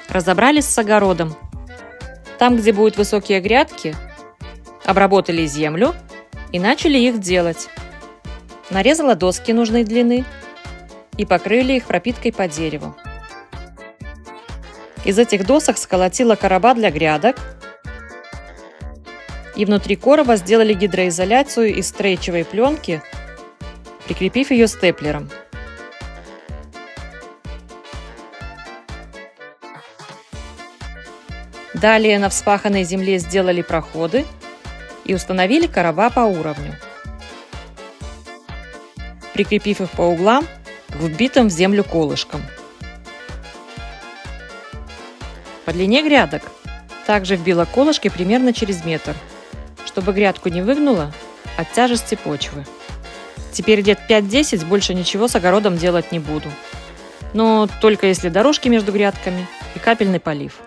Разобрались с огородом. Там, где будут высокие грядки, обработали землю и начали их делать. Нарезала доски нужной длины и покрыли их пропиткой по дереву. Из этих досок сколотила короба для грядок и внутри короба сделали гидроизоляцию из стрейчевой пленки, прикрепив ее степлером. Далее на вспаханной земле сделали проходы и установили короба по уровню, прикрепив их по углам к вбитым в землю колышкам. По длине грядок также вбила колышки примерно через метр, чтобы грядку не выгнуло от тяжести почвы. Теперь лет 5-10 больше ничего с огородом делать не буду, но только если дорожки между грядками и капельный полив.